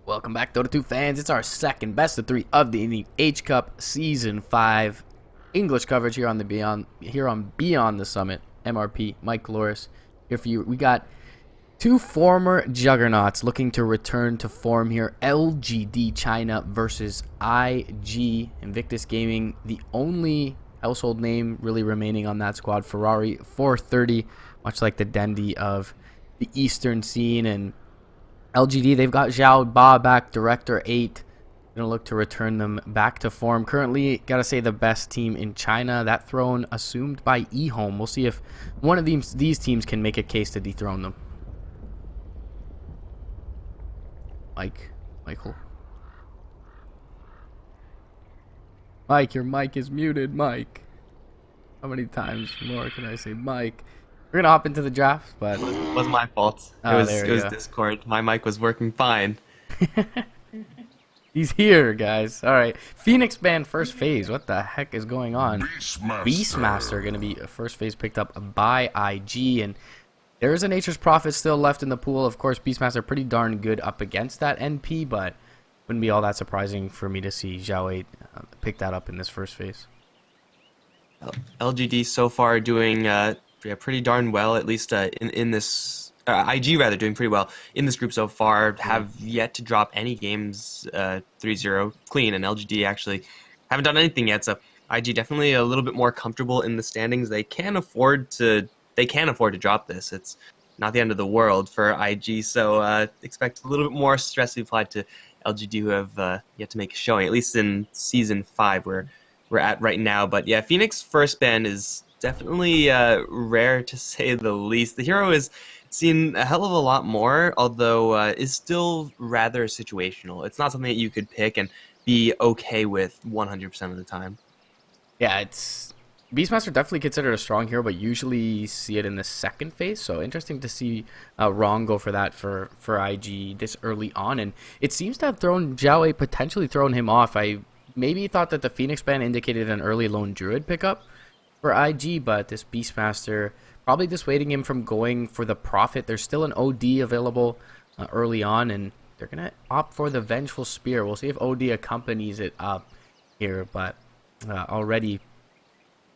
Welcome back, Dota 2 fans. It's our second best of 3 of the H Cup Season 5 English coverage here on Beyond the Summit. MRP, Mikelorus here for you. We got two former juggernauts looking to return to form here. LGD China versus IG Invictus Gaming, the only household name really remaining on that squad. Ferrari 430, much like the Dendi of the Eastern scene. And LGD, they've got Zhao Ba back, Director 8. Gonna look to return them back to form. Currently, gotta say, the best team in China. That throne assumed by eHome. We'll see if one of these teams can make a case to dethrone them. Michael. Mike, your mic is muted, Mike. How many times more can I say Mike? We're gonna hop into the draft, but It wasn't my fault. Oh, it was Discord. My mic was working fine. He's here, guys. All right, Phoenix banned first phase. What the heck is going on? Beastmaster gonna be first phase picked up by IG, and there is a Nature's Prophet still left in the pool. Of course, Beastmaster pretty darn good up against that NP, but wouldn't be all that surprising for me to see Zhao 8 pick that up in this first phase. LGD so far doing pretty darn well, at least in this IG rather doing pretty well in this group so far. Have yet to drop any games 3-0 clean, and LGD actually haven't done anything yet. So IG definitely a little bit more comfortable in the standings. They can afford to drop this. It's not the end of the world for IG. So expect a little bit more stress to be applied to LGD, who have yet to make a showing, at least in Season 5 where we're at right now. But yeah, Phoenix first ban is definitely rare, to say the least. The hero is seen a hell of a lot more, although is still rather situational. It's not something that you could pick and be okay with 100% of the time. Yeah, it's Beastmaster definitely considered a strong hero, but usually see it in the second phase. So interesting to see Wrong go for that for IG this early on, and it seems to have thrown Zhao 8, potentially thrown him off. I maybe thought that the Phoenix ban indicated an early Lone Druid pickup for IG, but this Beastmaster probably dissuading him from going for the Prophet. There's still an OD available early on, and they're gonna opt for the Vengeful Spear. We'll see if OD accompanies it up here, but already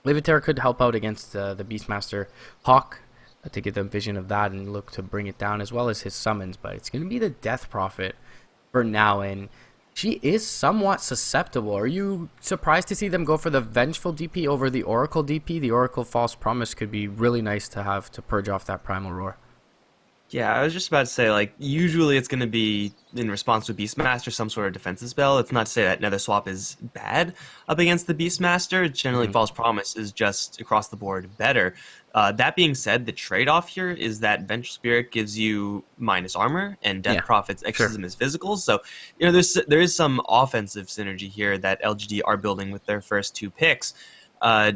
Livitaire could help out against the Beastmaster Hawk to get them vision of that and look to bring it down, as well as his summons. But it's gonna be the Death Prophet for now, and she is somewhat susceptible. Are you surprised to see them go for the Vengeful DP over the Oracle DP? The Oracle False Promise could be really nice to have to purge off that Primal Roar. Yeah, I was just about to say, like, usually it's going to be in response to Beastmaster, some sort of defensive spell. It's not to say that Nether Swap is bad up against the Beastmaster. Generally, False Promise is just across the board better. That being said, the trade-off here is that Vengeful Spirit gives you minus armor, and Death Prophet's exorcism is physical. So, you know, there is some offensive synergy here that LGD are building with their first two picks,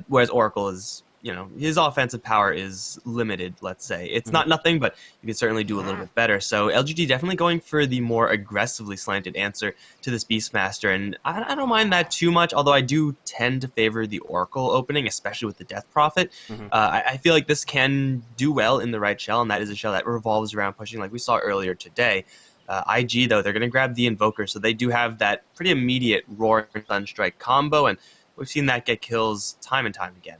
whereas Oracle is, you know, his offensive power is limited, let's say. It's not nothing, but you can certainly do a little bit better. So LGD definitely going for the more aggressively slanted answer to this Beastmaster, and I don't mind that too much, although I do tend to favor the Oracle opening, especially with the Death Prophet. I feel like this can do well in the right shell, and that is a shell that revolves around pushing, like we saw earlier today. IG, though, they're going to grab the Invoker, so they do have that pretty immediate Roar and Sunstrike combo, and we've seen that get kills time and time again.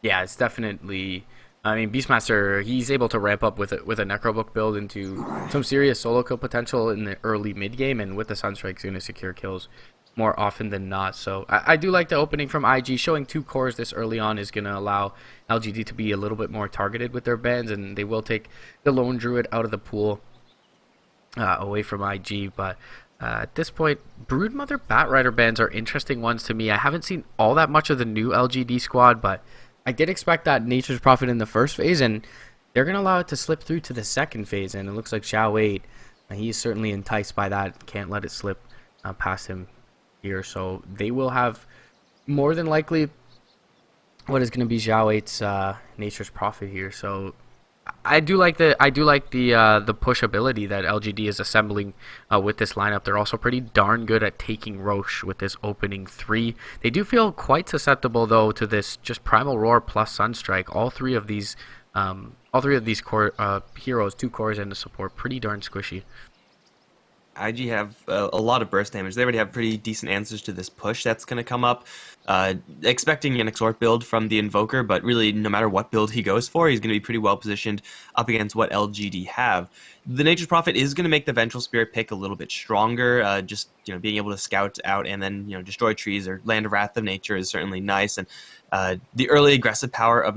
Yeah, it's definitely. I mean, Beastmaster, he's able to ramp up with a Necrobook build into some serious solo kill potential in the early mid game, and with the Sunstrike, he's going to secure kills more often than not. So I do like the opening from IG. Showing 2 cores this early on is going to allow LGD to be a little bit more targeted with their bans, and they will take the Lone Druid out of the pool away from IG. But at this point, Broodmother Batrider bans are interesting ones to me. I haven't seen all that much of the new LGD squad, but I did expect that Nature's Prophet in the first phase, and they're going to allow it to slip through to the second phase, and it looks like Zhao 8, he's certainly enticed by that. Can't let it slip past him here, so they will have more than likely what is going to be Zhao 8's Nature's Prophet here. So I do like the push ability that LGD is assembling with this lineup. They're also pretty darn good at taking Roche with this opening 3. They do feel quite susceptible, though, to this just Primal Roar plus Sunstrike. All three of these core heroes, 2 cores and the support, pretty darn squishy. IG have a lot of burst damage. They already have pretty decent answers to this push that's going to come up. Expecting an exhort build from the Invoker, but really no matter what build he goes for, he's going to be pretty well positioned up against what LGD have. The Nature's Prophet is going to make the Vengeful Spirit pick a little bit stronger. Just being able to scout out and then destroy trees or land a Wrath of Nature is certainly nice. And the early aggressive power of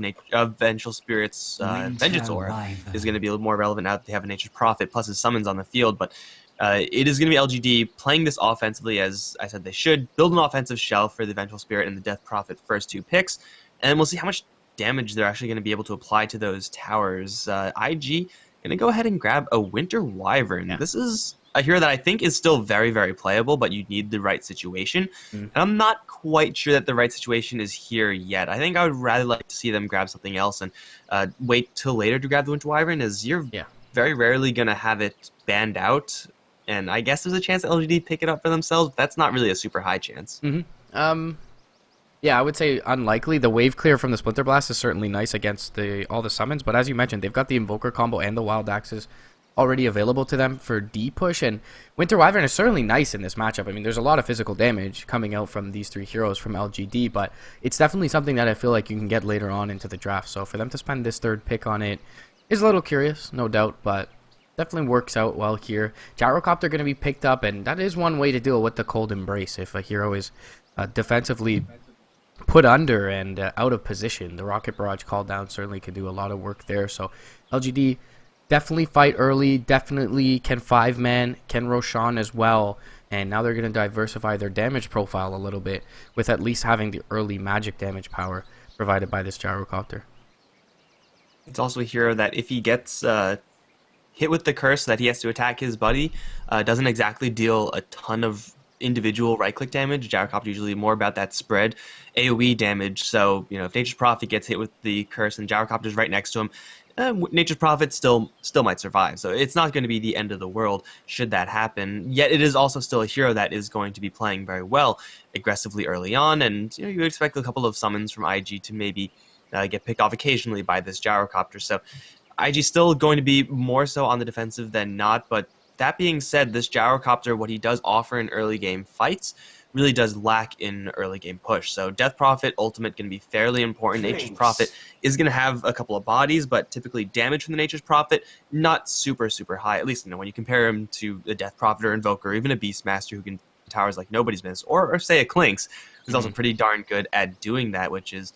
Vengeful Spirit's Vengeance Aura is going to be a little more relevant now that they have a Nature's Prophet plus his summons on the field. But it is going to be LGD playing this offensively, as I said they should. Build an offensive shell for the Vengeful Spirit and the Death Prophet first 2 picks, and we'll see how much damage they're actually going to be able to apply to those towers. IG going to go ahead and grab a Winter Wyvern. Yeah. This is a hero that I think is still very, very playable, but you need the right situation. And I'm not quite sure that the right situation is here yet. I think I would rather like to see them grab something else and wait till later to grab the Winter Wyvern, as you're very rarely going to have it banned out. And I guess there's a chance that LGD pick it up for themselves, but that's not really a super high chance. Yeah, I would say unlikely. The wave clear from the Splinter Blast is certainly nice against all the summons, but as you mentioned, they've got the Invoker combo and the Wild Axes already available to them for D push, and Winter Wyvern is certainly nice in this matchup. I mean, there's a lot of physical damage coming out from these 3 heroes from LGD, but it's definitely something that I feel like you can get later on into the draft. So for them to spend this 3rd pick on it is a little curious, no doubt, but definitely works out well here. Gyrocopter going to be picked up, and that is one way to deal with the Cold Embrace. If a hero is defensively put under and out of position, the Rocket Barrage call down certainly could do a lot of work there. So LGD definitely fight early, definitely can 5-man, can Roshan as well, and now they're going to diversify their damage profile a little bit with at least having the early magic damage power provided by this Gyrocopter. It's also a hero that if he gets hit with the curse that he has to attack his buddy, doesn't exactly deal a ton of individual right-click damage. Gyrocopter usually more about that spread AoE damage. So, if Nature's Prophet gets hit with the curse and Gyrocopter's right next to him, Nature's Prophet still might survive. So it's not going to be the end of the world should that happen. Yet it is also still a hero that is going to be playing very well aggressively early on, and you would expect a couple of summons from IG to maybe get picked off occasionally by this Gyrocopter. So IG still going to be more so on the defensive than not, but that being said, this Gyrocopter, what he does offer in early game fights, really does lack in early game push. So Death Prophet ultimate going to be fairly important. Nature's Prophet is going to have a couple of bodies, but typically damage from the Nature's Prophet not super high. At least when you compare him to a Death Prophet or Invoker, or even a Beastmaster who can towers like nobody's business, or say a Clinks, who's also pretty darn good at doing that, which is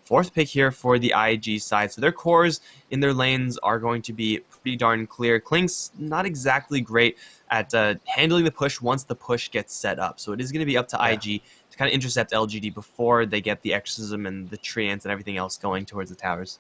4th pick here for the IG side. So their cores in their lanes are going to be pretty darn clear. Klink's not exactly great at handling the push once the push gets set up. So it is going to be up to IG to kind of intercept LGD before they get the Exorcism and the Treants and everything else going towards the towers.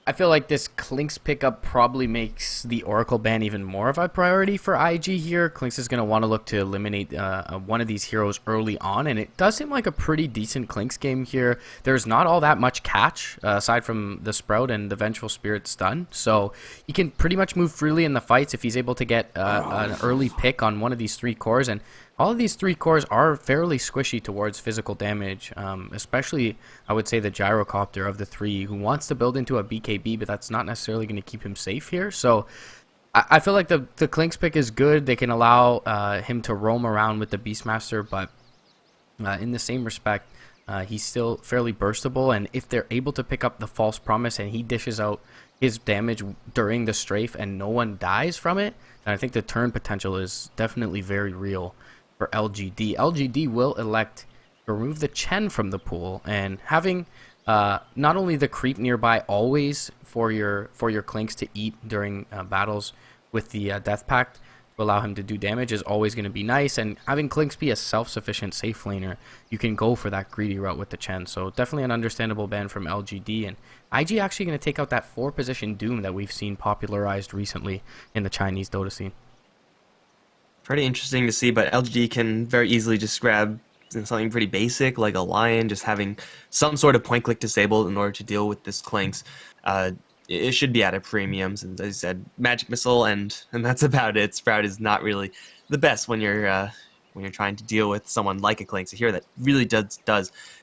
I feel like this Klink's pickup probably makes the Oracle ban even more of a priority for IG here. Klink's is going to want to look to eliminate one of these heroes early on, and it does seem like a pretty decent Klink's game here. There's not all that much catch, aside from the Sprout and the Vengeful Spirit stun, so he can pretty much move freely in the fights if he's able to get an early pick on one of these 3 cores, and all of these 3 cores are fairly squishy towards physical damage, especially, I would say, the Gyrocopter of the 3, who wants to build into a BKB, but that's not necessarily going to keep him safe here. So I feel like the Klink's pick is good. They can allow him to roam around with the Beastmaster, but in the same respect, he's still fairly burstable, and if they're able to pick up the False Promise and he dishes out his damage during the strafe and no one dies from it, then I think the turn potential is definitely very real for LGD. LGD will elect to remove the Chen from the pool, and having not only the creep nearby always for your Klinks to eat during battles with the Death Pact to allow him to do damage is always going to be nice, and having Klinks be a self-sufficient safe laner, you can go for that greedy route with the Chen. So definitely an understandable ban from LGD, and IG actually going to take out that 4-position Doom that we've seen popularized recently in the Chinese Dota scene. Pretty interesting to see, but LGD can very easily just grab something pretty basic like a Lion, just having some sort of point click disabled in order to deal with this Klinks. It should be at a premium, since, as I said, Magic Missile, and that's about it. Sprout is not really the best when you're trying to deal with someone like a Klinks, a hero that really does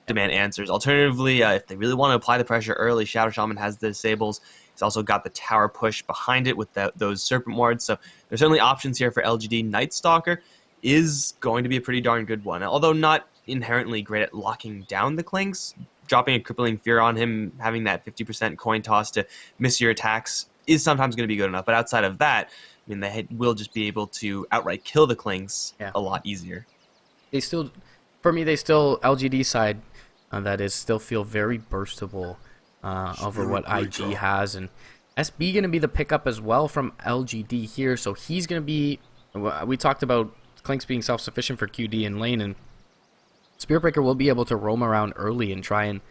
demand answers. Alternatively, if they really want to apply the pressure early, Shadow Shaman has the disables. He's also got the tower push behind it with those serpent wards. So there's certainly options here for LGD. Night Stalker is going to be a pretty darn good one, although not inherently great at locking down the Clinks. Dropping a crippling fear on him, having that 50% coin toss to miss your attacks is sometimes going to be good enough. But outside of that, I mean, they will just be able to outright kill the Clinks a lot easier. They still, for me, LGD side, that is, still feel very burstable over what IG has. And SB going to be the pickup as well from LGD here. So he's going to be, we talked about Clinks being self-sufficient for QD in lane, and Spiritbreaker will be able to roam around early and try and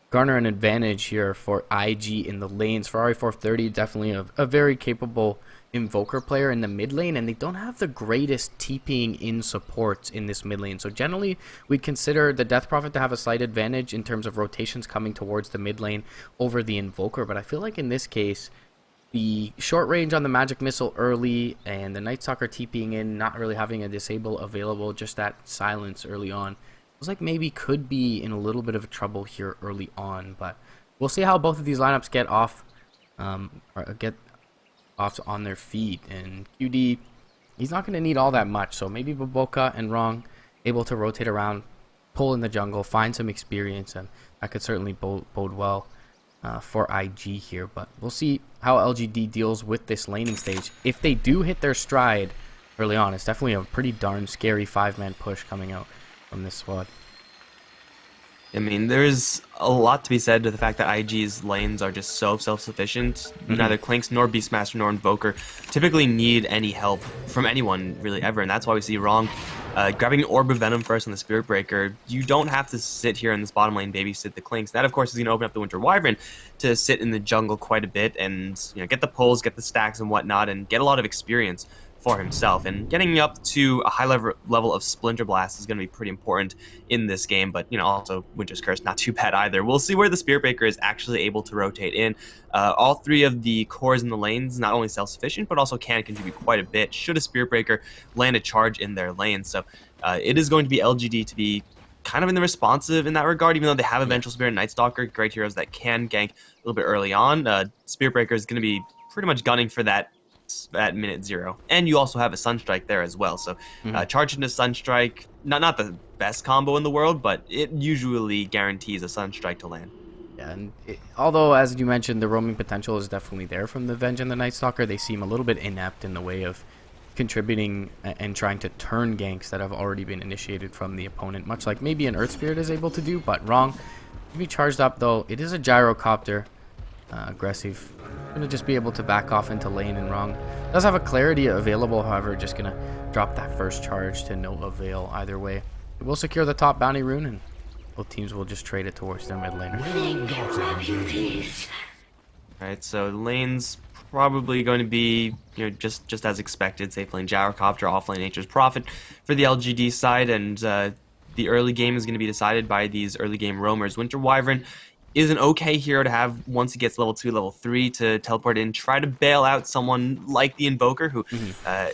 garner an advantage here for IG in the lanes. Ferrari 430, definitely a very capable Invoker player in the mid lane, and they don't have the greatest TPing in supports in this mid lane. So generally, we'd consider the Death Prophet to have a slight advantage in terms of rotations coming towards the mid lane over the Invoker. But I feel like in this case, the short range on the Magic Missile early and the Night Stalker TPing in, not really having a disable available, just that silence early on, was like maybe could be in a little bit of trouble here early on. But we'll see how both of these lineups get off on their feet. And QD, he's not going to need all that much, so maybe Baboka and Wrong able to rotate around, pull in the jungle, find some experience, and that could certainly bode well for IG here. But we'll see how LGD deals with this laning stage. If they do hit their stride early on, it's definitely a pretty darn scary 5-man push coming out from this squad. I mean, there's a lot to be said to the fact that IG's lanes are just so self-sufficient. Neither Clinks nor Beastmaster nor Invoker typically need any help from anyone really ever, and that's why we see Wrong grabbing an Orb of Venom first on the Spirit Breaker. You don't have to sit here in this bottom lane babysit the Clinks. That, of course, is going to open up the Winter Wyvern to sit in the jungle quite a bit and get the pulls, get the stacks and whatnot, and get a lot of experience for himself. And getting up to a high level of Splinter Blast is going to be pretty important in this game. But also Winter's Curse, not too bad either. We'll see where the Spirit Breaker is actually able to rotate in. All three of the cores in the lanes not only self-sufficient but also can contribute quite a bit should a Spirit Breaker land a charge in their lane. So it is going to be LGD to be kind of in the responsive in that regard, even though they have a Vengeful Spirit and Night Stalker, great heroes that can gank a little bit early on. Spirit Breaker is going to be pretty much gunning for that at minute 0, and you also have a Sunstrike there as well. So charge into Sunstrike, not the best combo in the world, but it usually guarantees a Sunstrike to land. Yeah, and although, as you mentioned, the roaming potential is definitely there from the Venge and the Night Stalker, they seem a little bit inept in the way of contributing and trying to turn ganks that have already been initiated from the opponent, much like maybe an Earth Spirit is able to do. But Wrong, to be charged up though, it is a Gyrocopter. Aggressive, gonna just be able to back off into lane, and Wrong does have a Clarity available, however just gonna drop that first charge to no avail either way. It will secure the top bounty rune, and both teams will just trade it towards their mid laner. Alright, so the lane's probably going to be just as expected. Safe lane Gyrocopter, off lane Nature's Prophet for the LGD side, and the early game is going to be decided by these early game roamers. Winter Wyvern is an okay hero to have once he gets level 2, level 3 to teleport in, try to bail out someone like the Invoker, who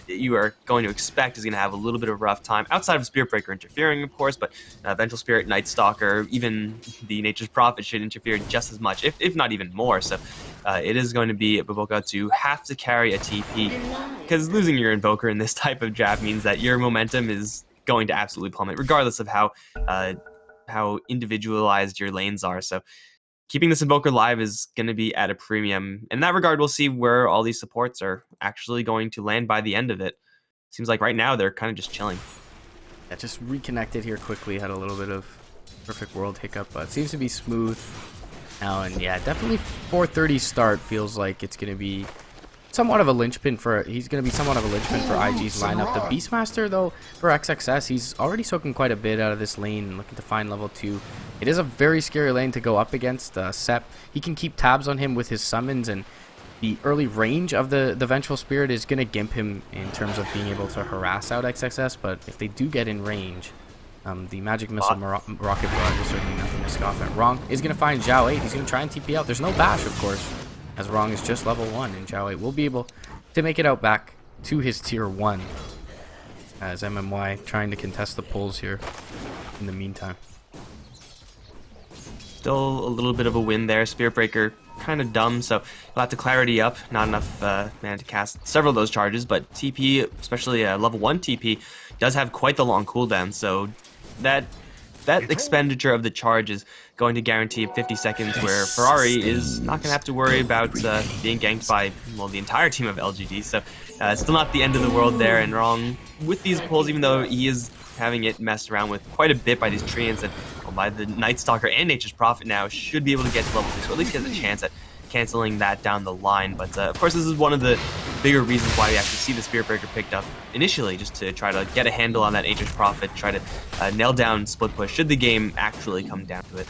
you are going to expect is going to have a little bit of a rough time, outside of Spirit Breaker interfering, of course, but Vengeful Spirit, Night Stalker, even the Nature's Prophet should interfere just as much, if not even more. So it is going to be Baboka to have to carry a TP, because losing your Invoker in this type of draft means that your momentum is going to absolutely plummet, regardless of how individualized your lanes are. So keeping this Invoker live is going to be at a premium. In that regard, we'll see where all these supports are actually going to land by the end of it. Seems like right now they're kind of just chilling. Yeah, just reconnected here quickly. Had a little bit of Perfect World hiccup, but it seems to be smooth now. And yeah, definitely 4:30 start feels like it's going to be somewhat of a linchpin for IG's lineup. The Beastmaster, though, for XXS, he's already soaking quite a bit out of this lane and looking to find level 2. It is a very scary lane to go up against. Sep, he can keep tabs on him with his summons, and the early range of the Vengeful Spirit is going to gimp him in terms of being able to harass out XXS. But if they do get in range, the Magic Missile Rocket Barrage is certainly nothing to scoff at. Wrong is going to find Zhao 8. He's going to try and TP out. There's no bash, of course, as Wrong is just level 1, and Zhao 8 will be able to make it out back to his tier 1, as MMY trying to contest the pulls here in the meantime. Still a little bit of a win there. Spirit Breaker kind of dumb, so you'll have to clarity up. Not enough mana to cast several of those charges, but TP, especially level 1 TP, does have quite the long cooldown, so that expenditure of the charge is going to guarantee 50 seconds where Ferrari is not going to have to worry about being ganked by, well, the entire team of LGD. So still not the end of the world there, and Wrong with these pulls, even though he is having it messed around with quite a bit by these treants and by the Night Stalker and Nature's Prophet now, should be able to get to level 6, or at least get a chance at canceling that down the line. But of course, this is one of the bigger reasons why we actually see the Spirit Breaker picked up initially, just to try to get a handle on that Nature's Prophet, try to nail down split push should the game actually come down to it.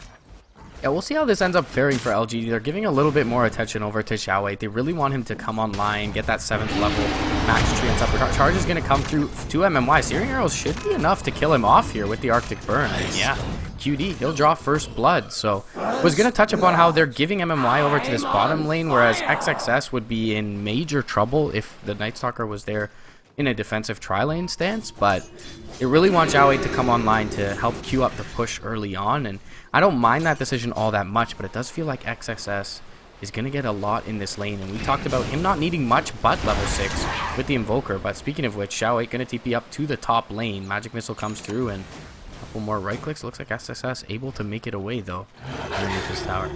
Yeah, we'll see how this ends up faring for LGD. They're giving a little bit more attention over to Xiao. They really want him to come online, get that 7th level max treants up. Charge is going to come through 2 MMY. Searing Arrows should be enough to kill him off here with the Arctic Burn. And yeah, QD, he'll draw first blood. So was going to touch upon how they're giving MMY over to this bottom lane, whereas XXS would be in major trouble if the Night Stalker was there in a defensive tri-lane stance, but they really want Xiao to come online to help queue up the push early on, and I don't mind that decision all that much, but it does feel like XXS is going to get a lot in this lane, and we talked about him not needing much but level 6 with the Invoker. But speaking of which, Xiao going to TP up to the top lane. Magic Missile comes through, and a couple more right clicks. Looks like XXS able to make it away, though, underneath his tower.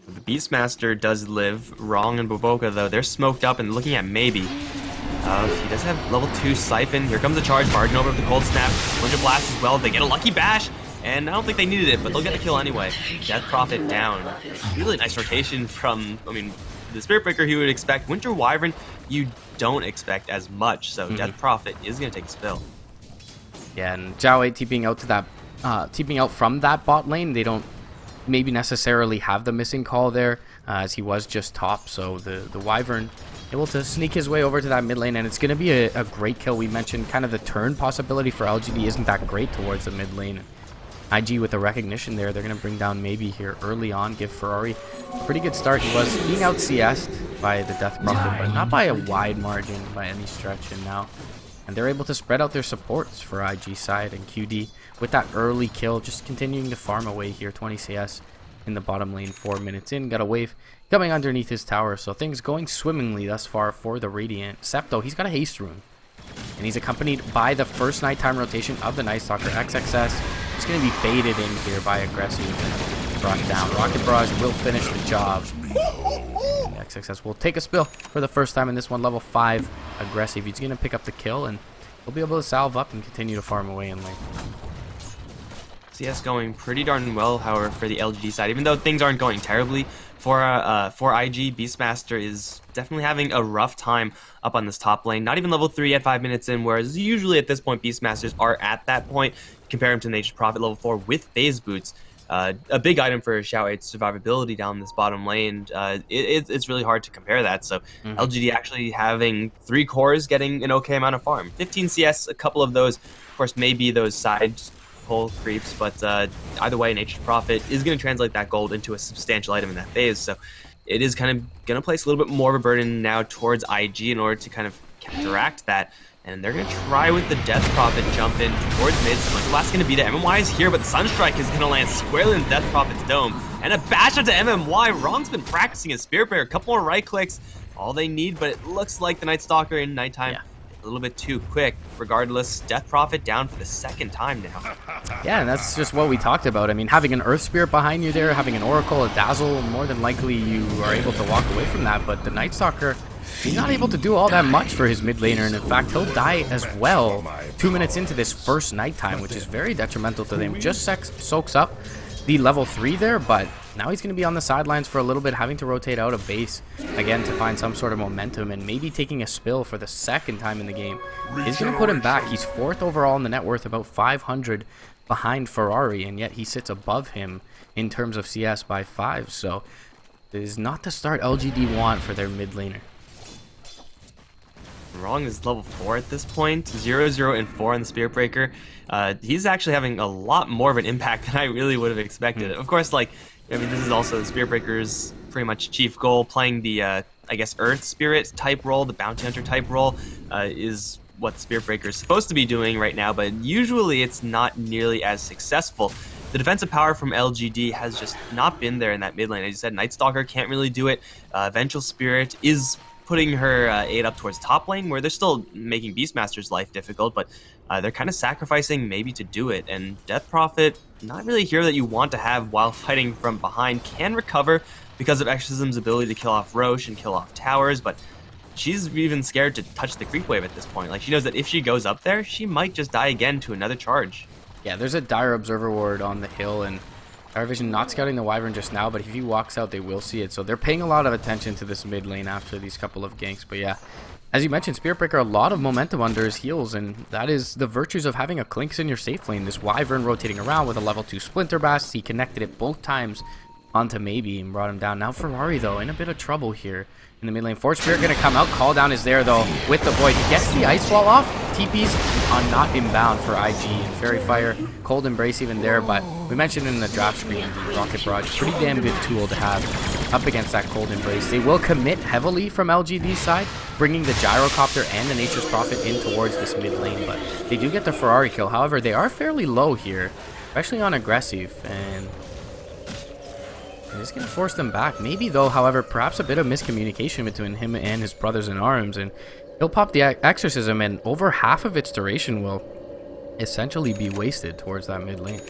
The Beastmaster does live. Wrong and Boboka, though, they're smoked up and looking at maybe. He does have level 2 Siphon. Here comes the charge, barging over with the Cold Snap. Winter Blast as well. They get a Lucky Bash, and I don't think they needed it, but they'll get a kill anyway. Death Prophet down. Really nice rotation from, I mean, the Spirit Breaker he would expect. Winter Wyvern, you don't expect as much, so Death Prophet is going to take a spill. Yeah, and Xiao TPing out to that, TPing out from that bot lane. They don't maybe necessarily have the missing call there, as he was just top, so the Wyvern able to sneak his way over to that mid lane, and it's going to be a great kill. We mentioned kind of the turn possibility for LGD isn't that great towards the mid lane. IG with the recognition there, they're going to bring down maybe here early on, give Ferrari a pretty good start. He was being out CS'd by the Death Prophet, but not by a wide margin by any stretch, and they're able to spread out their supports for IG side, and QD with that early kill, just continuing to farm away here. 20 CS in the bottom lane, 4 minutes in. Got a wave coming underneath his tower, so things going swimmingly thus far for the Radiant. Septo, he's got a haste rune, and he's accompanied by the first nighttime rotation of the Night Stalker. XXS is going to be baited in here by aggressive and brought down. Rocket Barrage will finish the job. And XXS will take a spill for the first time in this one. Level 5 aggressive. He's going to pick up the kill, and he'll be able to salve up and continue to farm away in lane. CS going pretty darn well, however, for the LGD side. Even though things aren't going terribly for IG, Beastmaster is definitely having a rough time up on this top lane. Not even level 3 at 5 minutes in, whereas usually at this point, Beastmasters are at that point. Compare him to Nature's Prophet level 4 with Phase Boots. A big item for Xiao 8's survivability down this bottom lane. It's really hard to compare that. So LGD actually having 3 cores getting an okay amount of farm. 15 CS, a couple of those, of course, maybe those side pull creeps, but either way, Nature's Prophet is going to translate that gold into a substantial item in that phase. So it is kind of going to place a little bit more of a burden now towards IG in order to kind of counteract that. And they're going to try with the Death Prophet jump in towards mid. Splinter Blast going to beat it. MMY is here, but Sunstrike is going to land squarely in Death Prophet's dome. And a bash up to MMY. Wrong's been practicing his Spirit Bearer. A couple more right clicks. All they need, but it looks like the Night Stalker in nighttime a little bit too quick. Regardless, Death Prophet down for the 2nd time now. Yeah, and that's just what we talked about. I mean, having an Earth Spirit behind you there, having an Oracle, a Dazzle, more than likely you are able to walk away from that. But the Night Stalker, he's not able to do all that much for his mid laner, and in fact, he'll die as well 2 minutes into this first nighttime, which is very detrimental to them. Just soaks up the level 3 there, but now he's going to be on the sidelines for a little bit, having to rotate out of base again to find some sort of momentum, and maybe taking a spill for the 2nd time in the game is going to put him back. He's 4th overall in the net worth, about 500 behind Ferrari, and yet he sits above him in terms of CS by 5. So this is not the start LGD want for their mid laner. Wrong is level 4 at this point. 0, 0, and 4 on the Spirit Breaker. He's actually having a lot more of an impact than I really would have expected. Of course, like, I mean, this is also the Spirit Breaker's pretty much chief goal. Playing the, I guess, Earth Spirit type role, the Bounty Hunter type role, is what the Spirit Breaker is supposed to be doing right now, but usually it's not nearly as successful. the defensive power from LGD has just not been there in that mid lane. As you said, Night Stalker can't really do it. Vengeful Spirit is putting her aid up towards top lane, where they're still making Beastmaster's life difficult, but they're kind of sacrificing maybe to do it. And Death Prophet, not really a hero that you want to have while fighting from behind, can recover because of Exorcism's ability to kill off Roche and kill off towers, but she's even scared to touch the creep wave at this point. Like, she knows that if she goes up there, she might just die again to another charge. Yeah, there's a dire observer ward on the hill, and Dire Vision not scouting the Wyvern just now, but if he walks out, they will see it. So they're paying a lot of attention to this mid lane after these couple of ganks. But yeah, as you mentioned, Spirit Breaker, a lot of momentum under his heels, and that is the virtues of having a Clinks in your safe lane. This Wyvern rotating around with a level 2 Splinter Blast. He connected it both times onto Maybe and brought him down. Now Ferrari, though, in a bit of trouble here in the mid lane. Force Spirit going to come out. Call down is there, though, with the Void. He gets the Ice Wall off. TP's are not inbound for IG. And Fairy Fire, Cold Embrace even there, but we mentioned in the draft screen, the Rocket Barrage, pretty damn good tool to have up against that Cold Embrace. They will commit heavily from LGD's side, bringing the Gyrocopter and the Nature's Prophet in towards this mid lane, but they do get the Ferrari kill. However, they are fairly low here, especially on aggressive, and it's going to force them back. Maybe, though, however, perhaps a bit of miscommunication between him and his brothers in arms, and he'll pop the Exorcism, and over half of its duration will essentially be wasted towards that mid lane.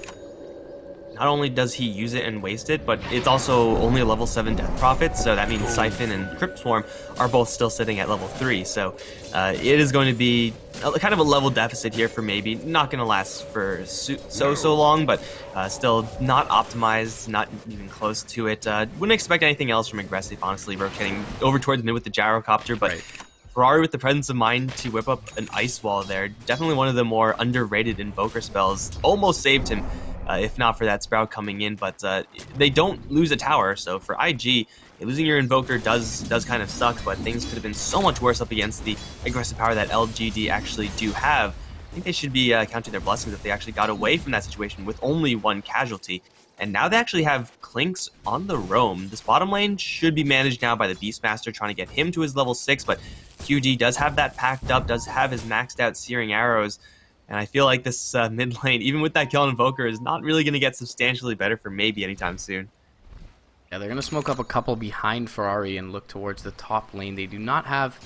Not only does he use it and waste it, but it's also only a level 7 Death Prophet, so that means Siphon and Crypt Swarm are both still sitting at level 3, so it is going to be kind of a level deficit here for Maybe. Not going to last for so long, but still not optimized, not even close to it. Wouldn't expect anything else from aggressive, honestly, rotating over towards mid with the Gyrocopter, but right. Ferrari with the presence of mind to whip up an Ice Wall there, definitely one of the more underrated Invoker spells, almost saved him. If not for that Sprout coming in, but they don't lose a tower, so for IG, losing your Invoker does kind of suck, but things could have been so much worse up against the aggressive power that LGD actually do have. I think they should be counting their blessings if they actually got away from that situation with only one casualty. And now they actually have Clinks on the roam. This bottom lane should be managed now by the Beastmaster, trying to get him to his level 6, but QD does have that packed up, does have his maxed out Searing Arrows. And I feel like this mid lane, even with that kill on Invoker, is not really going to get substantially better for Maybe anytime soon. Yeah, they're going to smoke up a couple behind Ferrari and look towards the top lane. They do not have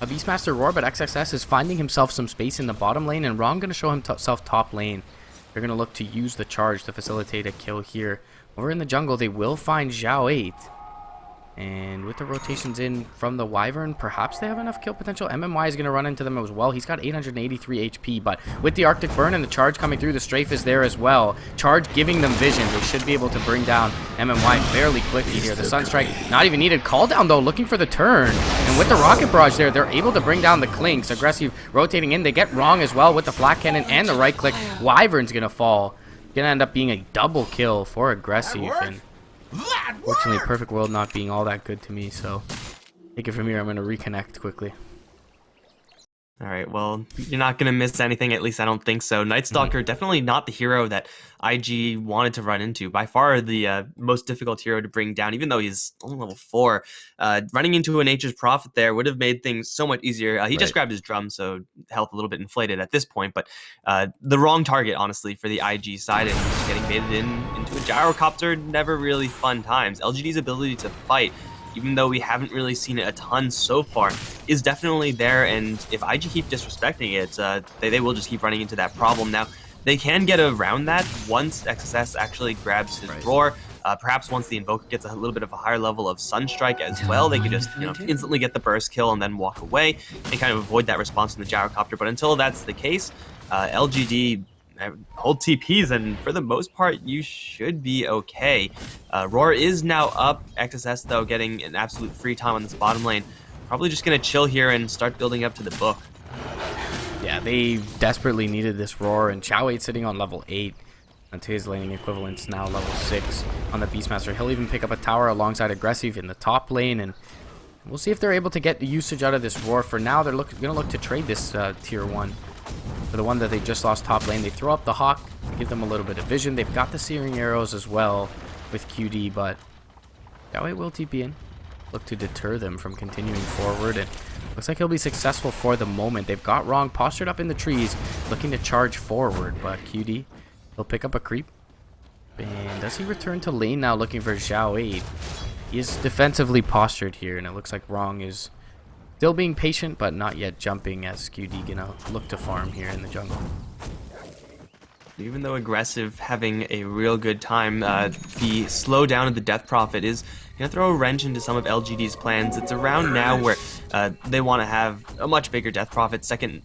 a Beastmaster Roar, but XXS is finding himself some space in the bottom lane, and Rom going to show himself top lane. They're going to look to use the charge to facilitate a kill here. Over in the jungle, they will find Zhao 8. And with the rotations in from the Wyvern, perhaps they have enough kill potential. MMY is going to run into them as well. He's got 883 HP, but with the Arctic Burn and the charge coming through, the strafe is there as well. Charge giving them vision. They should be able to bring down MMY fairly quickly here. The Sunstrike not even needed. Call down, though, looking for the turn. And with the Rocket Barrage there, they're able to bring down the Clinks. Aggressive rotating in. They get wrong as well with the Flat Cannon and the right click. Wyvern's going to fall. Going to end up being a double kill for aggressive. And fortunately, Perfect World not being all that good to me, so take it from here. I'm going to reconnect quickly. All right, well, you're not going to miss anything, at least I don't think so. Night Stalker, definitely not the hero that IG wanted to run into. By far the most difficult hero to bring down, even though he's only level 4. Running into a Nature's Prophet there would have made things so much easier. He just grabbed his drum, so health a little bit inflated at this point, but the wrong target, honestly, for the IG side, and just getting baited into a Gyrocopter, never really fun times. LGD's ability to fight, even though we haven't really seen it a ton so far, is definitely there, and if IG keep disrespecting it, they will just keep running into that problem. Now, they can get around that once XSS actually grabs his Roar. Perhaps once the Invoker gets a little bit of a higher level of Sunstrike as well, they could just instantly get the burst kill and then walk away and kind of avoid that response from the Gyrocopter. But until that's the case, LGD hold TPs, and for the most part, you should be okay. Roar is now up. XSS, though, getting an absolute free time on this bottom lane. Probably just going to chill here and start building up to the book. Yeah, they desperately needed this Roar, and Chao 8 sitting on level 8. And to his laning equivalent's now level 6 on the Beastmaster. He'll even pick up a tower alongside Aggressive in the top lane, and we'll see if they're able to get the usage out of this Roar. For now, they're going to look to trade this tier 1. For the one that they just lost top lane, they throw up the Hawk to give them a little bit of vision. They've got the Searing Arrows as well with QD, but Yahweh will TP in. Look to deter them from continuing forward, and looks like he'll be successful for the moment. They've got Wrong postured up in the trees, looking to charge forward, but QD, he'll pick up a creep. does he return to lane now looking for Xiao 8? He is defensively postured here, and it looks like Wrong is still being patient, but not yet jumping, as QD gonna look to farm here in the jungle. Even though aggressive having a real good time, the slowdown of the Death Prophet is going to throw a wrench into some of LGD's plans. It's around now where they want to have a much bigger Death Prophet second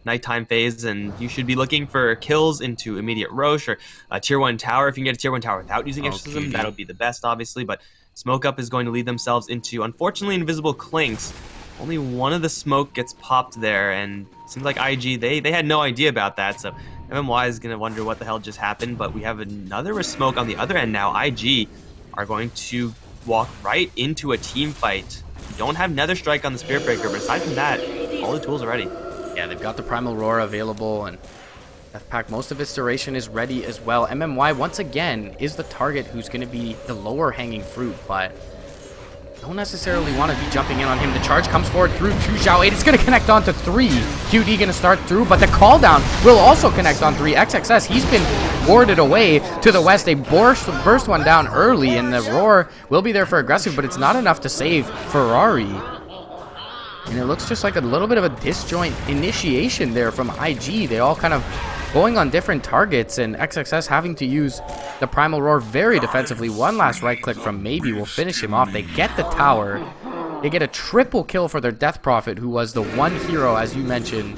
nighttime phase, and you should be looking for kills into immediate Roche or a tier 1 tower. If you can get a tier 1 tower without using Exorcism, that would be the best, obviously, but Smoke Up is going to lead themselves into, unfortunately, invisible Clinks. Only one of the smoke gets popped there, and it seems like IG, they had no idea about that, so MMY is going to wonder what the hell just happened, but we have another smoke on the other end now. IG are going to walk right into a team fight. We don't have Nether Strike on the Spirit Breaker, but aside from that, all the tools are ready. Yeah, they've got the Primal Roar available, and Death Pack, most of its duration is ready as well. MMY, once again, is the target who's going to be the lower hanging fruit, but don't necessarily want to be jumping in on him. The charge comes forward through to Xiao 8. It's going to connect on to 3. QD going to start through, but the call down will also connect on 3. XXS, he's been warded away to the west. They burst one down early, and the Roar will be there for aggressive, but it's not enough to save Ferrari. And it looks just like a little bit of a disjoint initiation there from IG. They all kind of going on different targets, and XXS having to use the Primal Roar very defensively. One last right click from Maybe will finish him off. They get the tower. They get a triple kill for their Death Prophet, who was the one hero, as you mentioned,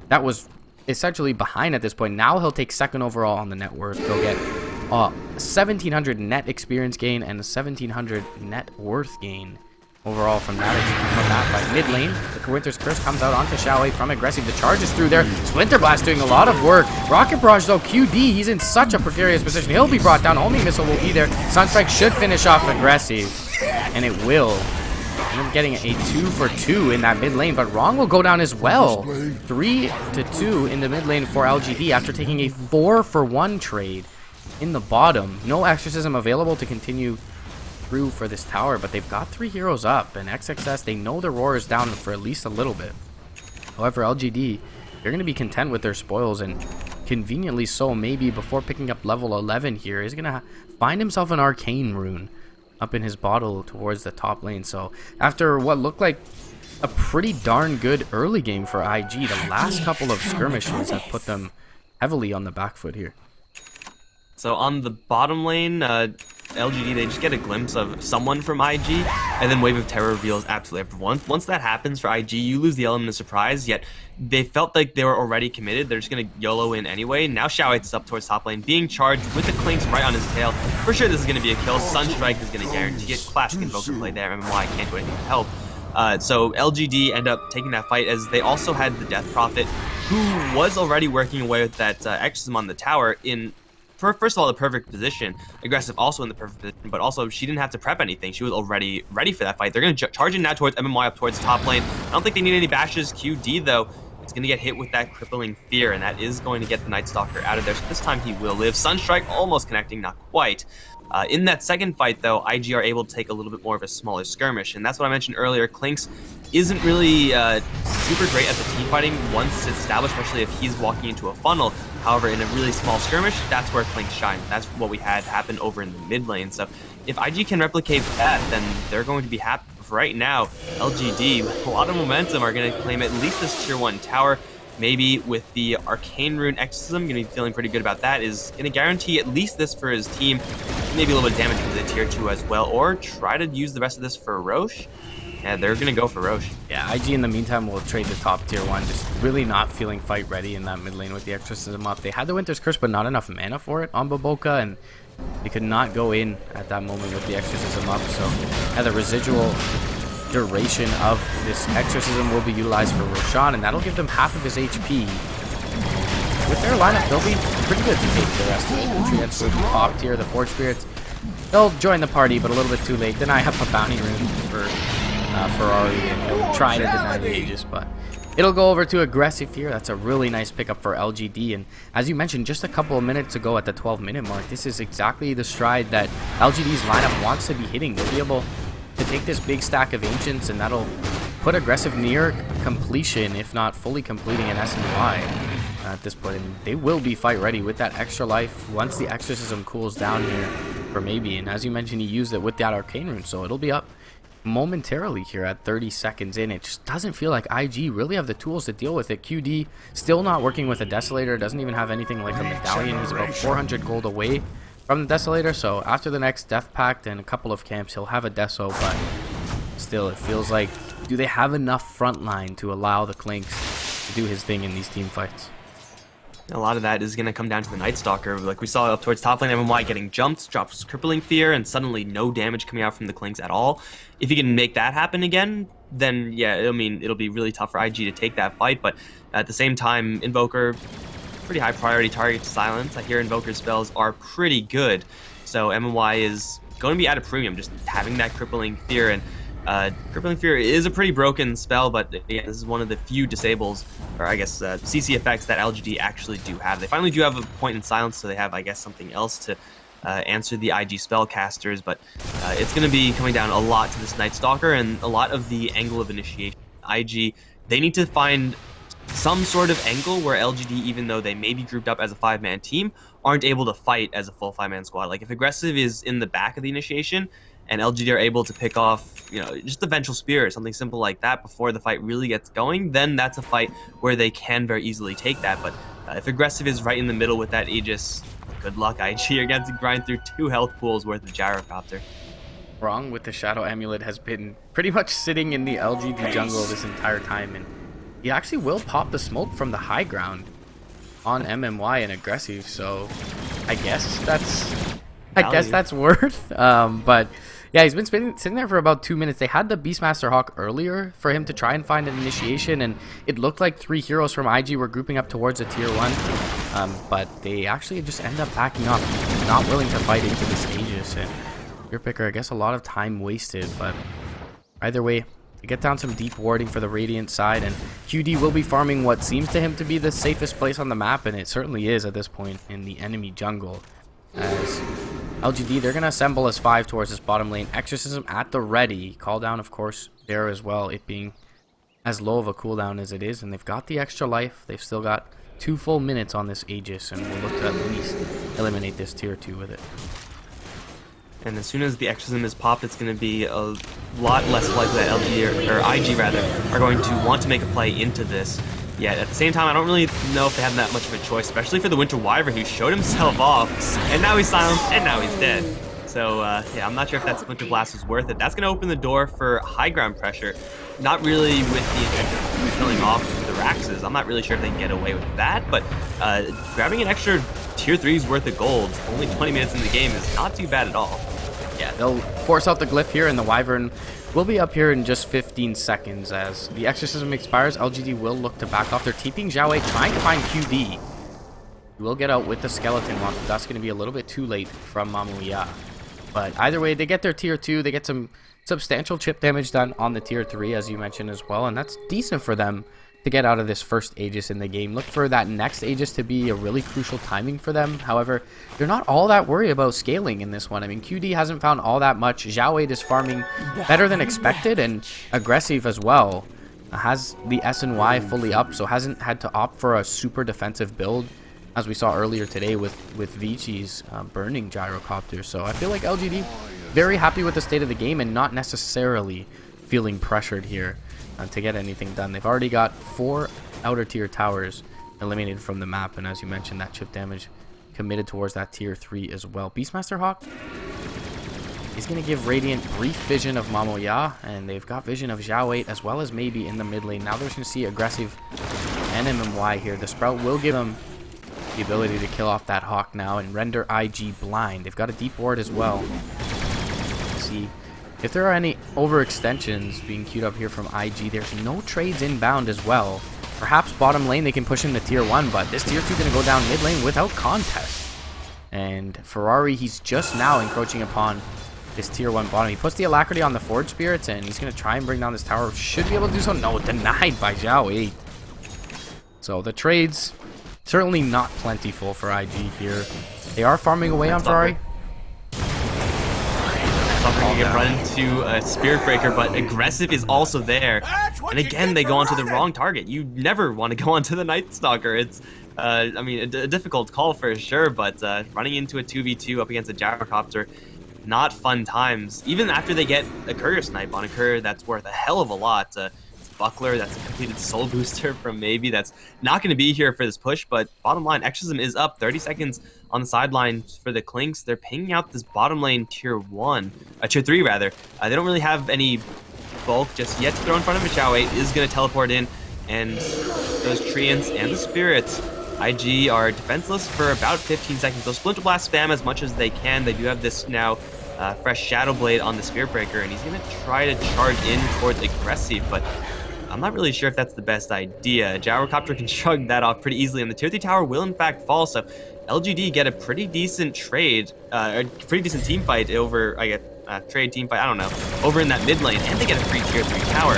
that was essentially behind at this point. Now he'll take second overall on the net worth. They'll get 1,700 net experience gain and a 1,700 net worth gain overall from that fight. Mid lane, the Winter's Curse comes out onto Xiao 8 from aggressive. The charge is through there. Splinter Blast doing a lot of work. Rocket Barrage though, QD, he's in such a precarious position. He'll be brought down. Only missile will be there. Sunstrike should finish off aggressive, and it will. End up getting a 2 for 2 in that mid lane, but Wrong will go down as well. 3 to 2 in the mid lane for LGD after taking a 4 for 1 trade in the bottom. No Exorcism available to continue through for this tower, but they've got 3 heroes up, and XXS, they know the Roar is down for at least a little bit. However, LGD, they're going to be content with their spoils, and conveniently so, Maybe before picking up level 11 here, is going to find himself an Arcane Rune up in his bottle towards the top lane. So after what looked like a pretty darn good early game for IG, the last couple of skirmishes have put them heavily on the back foot here. So on the bottom lane, LGD, they just get a glimpse of someone from IG, and then Wave of Terror reveals absolutely everyone. Once that happens for IG, you lose the element of surprise, yet they felt like they were already committed. They're just going to YOLO in anyway. Now Xiao 8 is up towards top lane, being charged with the Clinks right on his tail. For sure this is going to be a kill. Sunstrike is going to guarantee it. Classic Invoker play there. MMY can't do anything to help. So LGD end up taking that fight, as they also had the Death Prophet, who was already working away with that Exorcism on the tower in, first of all, the perfect position. Aggressive also in the perfect position, but also she didn't have to prep anything. She was already ready for that fight. They're going to charge in now towards MMY up towards top lane. I don't think they need any bashes. QD, though, is going to get hit with that crippling fear, and that is going to get the Night Stalker out of there. So this time he will live. Sunstrike almost connecting, not quite. In that second fight, though, IG are able to take a little bit more of a smaller skirmish, and that's what I mentioned earlier. Clinks isn't really super great at the team fighting once it's established, especially if he's walking into a funnel. However, in a really small skirmish, that's where Clinks shine. That's what we had happen over in the mid lane. So if IG can replicate that, then they're going to be happy. For right now, LGD, with a lot of momentum, are going to claim at least this tier 1 tower. Maybe with the Arcane Rune Exorcism, going to be feeling pretty good about that. Is going to guarantee at least this for his team. Maybe a little bit of damage with the tier 2 as well. Or try to use the rest of this for Roche. Yeah, they're going to go for Roche. Yeah, IG in the meantime will trade the top tier 1. Just really not feeling fight ready in that mid lane with the Exorcism up. They had the Winter's Curse, but not enough mana for it on Baboka. And they could not go in at that moment with the Exorcism up. So yeah, the residual duration of this Exorcism will be utilized for Roshan, and that'll give them half of his HP. With their lineup, they'll be pretty good to take the rest of it. The Nutrients will be top tier. The Forge Spirits, they'll join the party, but a little bit too late. Then I have a bounty rune for Ferrari, and he'll try to deny the Aegis, but it'll go over to Aggressive here. That's a really nice pickup for LGD, and as you mentioned just a couple of minutes ago at the 12-minute mark, this is exactly the stride that LGD's lineup wants to be hitting. They'll be able to take this big stack of Ancients, and that'll put Aggressive near completion, if not fully completing an SNY. at this point, and they will be fight ready with that extra life once the exorcism cools down here for maybe. And as you mentioned, he used it with that arcane rune, so it'll be up momentarily here at 30 seconds in. It just doesn't feel like IG really have the tools to deal with it. QD still not working with a Desolator, doesn't even have anything like a medallion. He's about 400 gold away from the Desolator, so after the next Death Pact and a couple of camps, he'll have a Deso, but still, it feels like, do they have enough front line to allow the Clinks to do his thing in these team fights? A lot of that is going to come down to the Night Stalker. Like we saw up towards top lane, MMY getting jumped, drops Crippling Fear, and suddenly no damage coming out from the Clinks at all. If you can make that happen again, then yeah, I mean, it'll be really tough for IG to take that fight. But at the same time, Invoker, pretty high priority target to silence. I hear Invoker's spells are pretty good. So MMY is going to be at a premium, just having that Crippling Fear. And Crippling Fear is a pretty broken spell, but yeah, this is one of the few disables, or I guess CC effects that LGD actually do have. They finally do have a point in silence, so they have, I guess, something else to answer the IG spellcasters, but it's going to be coming down a lot to this Night Stalker and a lot of the angle of initiation. IG, they need to find some sort of angle where LGD, even though they may be grouped up as a 5-man team, aren't able to fight as a full 5-man squad. Like if Aggressive is in the back of the initiation, and LGD are able to pick off, you know, just the Vengeful Spear or something simple like that before the fight really gets going, then that's a fight where they can very easily take that. But if Aggressive is right in the middle with that Aegis, good luck, IG. You're going to grind through 2 health pools worth of Gyrocopter. Wrong with the Shadow Amulet has been pretty much sitting in the LGD jungle this entire time, and he actually will pop the smoke from the high ground on MMY and Aggressive, so I guess that's worth. But yeah, he's been sitting there for about 2 minutes. They had the Beastmaster Hawk earlier for him to try and find an initiation, and it looked like 3 heroes from IG were grouping up towards a tier 1. But they actually just end up backing off, not willing to fight into this Aegis. And your picker, I guess a lot of time wasted, but either way, they get down some deep warding for the Radiant side, and QD will be farming what seems to him to be the safest place on the map, and it certainly is at this point in the enemy jungle. As LGD, they're going to assemble as 5 towards this bottom lane. Exorcism at the ready. Call down, of course, there as well, it being as low of a cooldown as it is. And they've got the extra life. They've still got 2 full minutes on this Aegis, and we'll look to at least eliminate this tier 2 with it. And as soon as the Exorcism is popped, it's going to be a lot less likely that LG or IG rather are going to want to make a play into this. Yet at the same time, I don't really know if they have that much of a choice, especially for the Winter Wyvern, who showed himself off, and now he's silenced, and now he's dead. So yeah, I'm not sure if that Splinter Blast was worth it. That's going to open the door for high ground pressure. Not really with the intention of killing off the Raxes. I'm not really sure if they can get away with that, but grabbing an extra tier 3's worth of gold, only 20 minutes in the game, is not too bad at all. Yeah, they'll force out the Glyph here, and the Wyvern will be up here in just 15 seconds. As the Exorcism expires, LGD will look to back off. They're TPing Xiaowei, trying to find QD. He will get out with the Skeleton Walk, but that's going to be a little bit too late from Mamuya. But either way, they get their tier 2. They get some substantial chip damage done on the tier 3, as you mentioned as well, and that's decent for them to get out of this first Aegis in the game. Look for that next Aegis to be a really crucial timing for them. However, they're not all that worried about scaling in this one. I mean, QD hasn't found all that much. Xiaowei is farming better than expected, and Aggressive as well. Has the S and Y fully up, so hasn't had to opt for a super defensive build, as we saw earlier today with VG's burning Gyrocopter. So I feel like LGD very happy with the state of the game and not necessarily feeling pressured here to get anything done. They've already got 4 outer tier towers eliminated from the map, and as you mentioned, that chip damage committed towards that tier 3 as well. Beastmaster Hawk is going to give Radiant brief vision of Mamoya, and they've got vision of Xiaowei as well as maybe in the mid lane. Now they're going to see Aggressive and MMY here. The Sprout will give them the ability to kill off that Hawk now and render IG blind. They've got a deep ward as well. Let's see if there are any overextensions being queued up here from IG. There's no trades inbound as well. Perhaps bottom lane they can push into tier 1, but this tier 2 is going to go down mid lane without contest. And Ferrari, he's just now encroaching upon this tier 1 bottom. He puts the Alacrity on the Forge Spirits, and he's going to try and bring down this tower. Should be able to do so. No, denied by Xiaowei. So the trades, certainly not plentiful for IG here. They are farming away on Ferrari. Suffering get run into a Spirit Breaker, but Aggressive is also there. And again, they go onto the wrong target. You never want to go onto the Night Stalker. It's I mean, a difficult call for sure, but running into a 2v2 up against a gyrocopter, not fun times. Even after they get a courier snipe on a courier that's worth a hell of a lot. It's a buckler, that's a completed soul booster from maybe that's not going to be here for this push, but bottom line, Exorcism is up 30 seconds on the sideline for the Clinks. They're pinging out this bottom lane tier 3 rather. They don't really have any bulk just yet to throw in front of it. Xiao 8 is going to teleport in, and those Treants and the Spirits, IG are defenseless for about 15 seconds. They'll Splinter Blast spam as much as they can. They do have this now fresh Shadow Blade on the Spirit Breaker, and he's going to try to charge in towards Aggressive, but I'm not really sure if that's the best idea. Gyrocopter can shrug that off pretty easily, and the tier 3 tower will in fact fall, so LGD get a pretty decent trade, a pretty decent team fight over, trade team fight, I don't know, over in that mid lane, and they get a free tier 3 tower.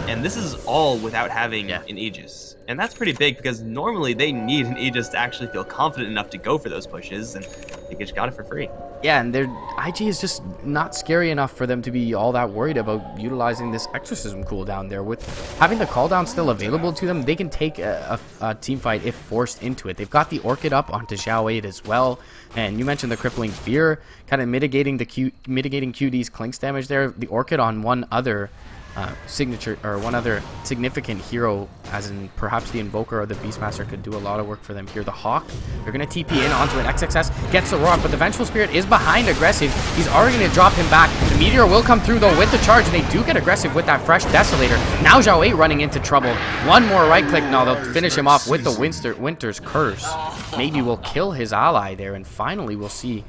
And this is all without having an Aegis. And that's pretty big because normally they need an Aegis to actually feel confident enough to go for those pushes, and they just got it for free. Yeah, and their IG is just not scary enough for them to be all that worried about utilizing this Exorcism cooldown there. With having the cooldown still available to them, they can take a team fight if forced into it. They've got the Orchid up onto Xiao 8 as well, and you mentioned the Crippling Fear, kind of mitigating QD's Clinks damage there. The Orchid on one other one other significant hero, as in perhaps the Invoker or the Beastmaster, could do a lot of work for them here. The Hawk, they're going to TP in onto an XXS, gets the Rock, but the Vengeful Spirit is behind Aggressive. He's already going to drop him back. The Meteor will come through though with the charge, and they do get Aggressive with that fresh Desolator. Now Xiao 8 running into trouble. One more right click, no, they'll finish him off with the Winter's Curse. Maybe we'll kill his ally there, and finally we'll see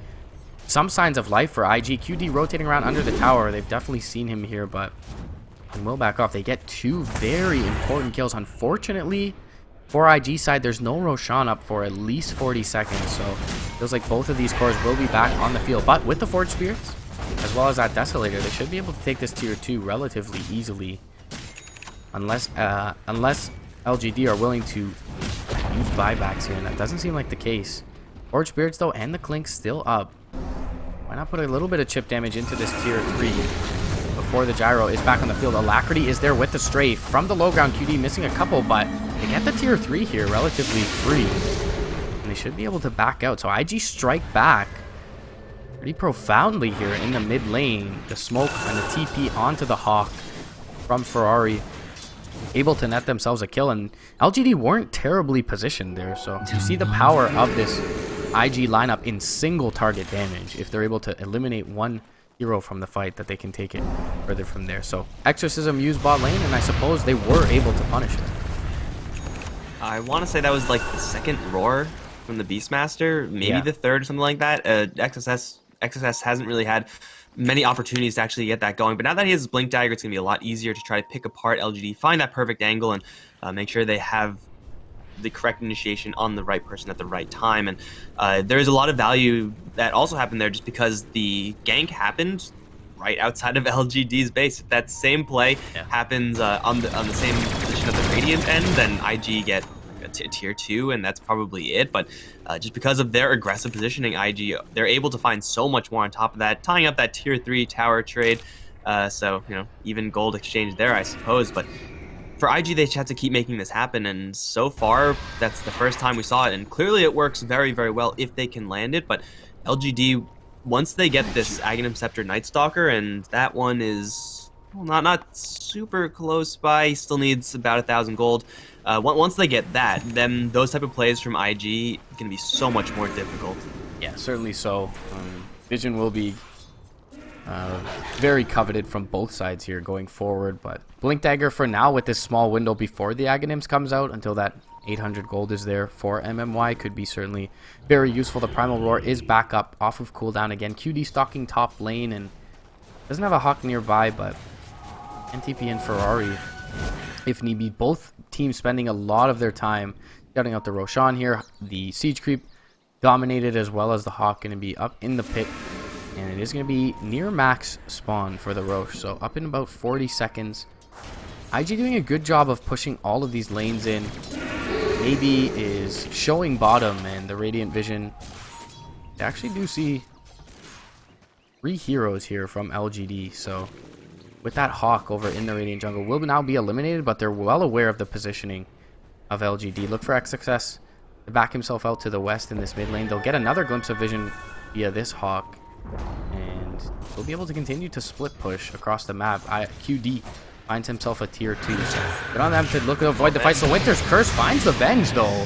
some signs of life for IG. QD rotating around under the tower. They've definitely seen him here, but and will back off. They get two very important kills. Unfortunately, for IG side, there's no Roshan up for at least 40 seconds, so feels like both of these cores will be back on the field. But with the Forge Spirits, as well as that Desolator, they should be able to take this tier 2 relatively easily. Unless LGD are willing to use buybacks here, and that doesn't seem like the case. Forge Spirits, though, and the Clink still up. Why not put a little bit of chip damage into this tier 3? Before the Gyro is back on the field. Alacrity is there with the Strafe from the low ground. QD missing a couple, but they get the tier 3 here relatively free, and they should be able to back out. So IG strike back pretty profoundly here in the mid lane. The smoke and the TP onto the Hawk from Ferrari, able to net themselves a kill, and LGD weren't terribly positioned there. So you see the power of this IG lineup in single target damage. If they're able to eliminate one hero from the fight, that they can take it further from there. So Exorcism used bot lane, and I suppose they were able to punish it. I want to say that was like the second roar from the Beastmaster, maybe the third, something like that. XSS hasn't really had many opportunities to actually get that going, but now that he has his Blink Dagger, it's going to be a lot easier to try to pick apart LGD, find that perfect angle, and make sure they have the correct initiation on the right person at the right time. And there's a lot of value that also happened there just because the gank happened right outside of LGD's base. If that same play happens on the same position of the Radiant end, then IG get a tier 2, and that's probably it. But just because of their aggressive positioning, IG, they're able to find so much more on top of that, tying up that tier 3 tower trade. So, you know, even gold exchange there, I suppose. But for IG, they just have to keep making this happen, and so far, that's the first time we saw it, and clearly it works very, very well if they can land it. But LGD, once they get this Aghanim Scepter Night Stalker, and that one is not super close by, still needs about 1,000 gold. Once they get that, then those type of plays from IG can be so much more difficult. Yeah, certainly so. Vision will be very coveted from both sides here going forward, but Blink Dagger for now, with this small window before the Aghanims comes out until that 800 gold is there for MMY, could be certainly very useful. The Primal Roar is back up off of cooldown again. QD stalking top lane and doesn't have a Hawk nearby, but NTP and Ferrari if need be. Both teams spending a lot of their time shutting out the Roshan here. The Siege Creep dominated, as well as the Hawk going to be up in the pit. And it is going to be near max spawn for the Roche, so up in about 40 seconds. IG doing a good job of pushing all of these lanes in. Maybe is showing bottom, and the Radiant Vision. They actually do see 3 heroes here from LGD, so with that Hawk over in the Radiant Jungle will now be eliminated, but they're well aware of the positioning of LGD. Look for XXS to back himself out to the west in this mid lane. They'll get another glimpse of vision via this Hawk, and they'll be able to continue to split push across the map. QD finds himself a tier 2. So good on them to look to avoid the fight. So Winter's Curse finds the Venge, though.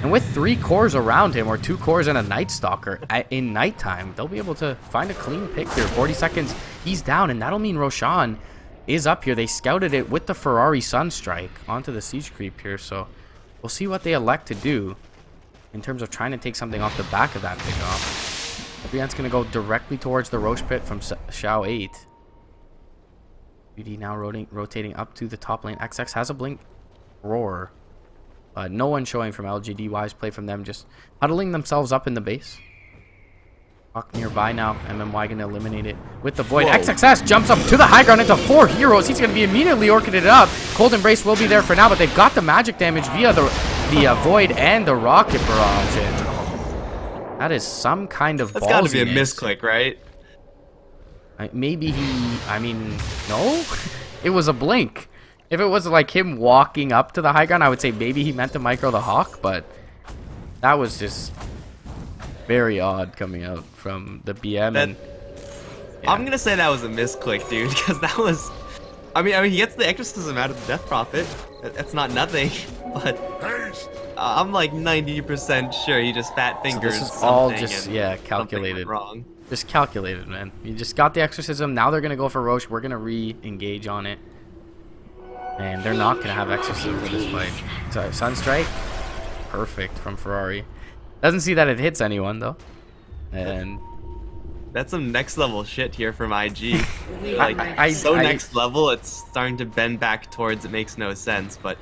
And with 3 cores around him, or 2 cores and a Night Stalker in nighttime, they'll be able to find a clean pick here. 40 seconds, he's down, and that'll mean Roshan is up here. They scouted it with the Ferrari Sunstrike onto the Siege Creep here, so we'll see what they elect to do in terms of trying to take something off the back of that pickoff. Brienne's going to go directly towards the Roche Pit from Shao 8. BD now rotating up to the top lane. XX has a Blink Roar. No one showing from LGD. Wise play from them, just huddling themselves up in the base. Hawk nearby now. MMY going to eliminate it with the Void. Whoa. XXS jumps up to the high ground into 4 heroes. He's going to be immediately orchided up. Cold Embrace will be there for now, but they've got the magic damage via the Void and the Rocket Barrage. And that is some kind of ballsiness. That's got to be a misclick, right? Maybe he... I mean, no? It was a blink. If it was like him walking up to the high ground, I would say maybe he meant to micro the Hawk, but that was just very odd coming out from the BM. And, yeah. I'm going to say that was a misclick, dude, because that was... I mean, he gets the exorcism out of the Death Prophet. That's not nothing, but I'm like 90% sure he just fat fingers. So this is all just, yeah, calculated. Wrong. Just calculated, man. You just got the exorcism. Now they're going to go for Roche. We're going to re-engage on it. And they're not going to have exorcism for this fight. Sorry, Sunstrike. Perfect from Ferrari. Doesn't see that it hits anyone, though. And that's some next level shit here from IG. Like, next level, it's starting to bend back towards it makes no sense. But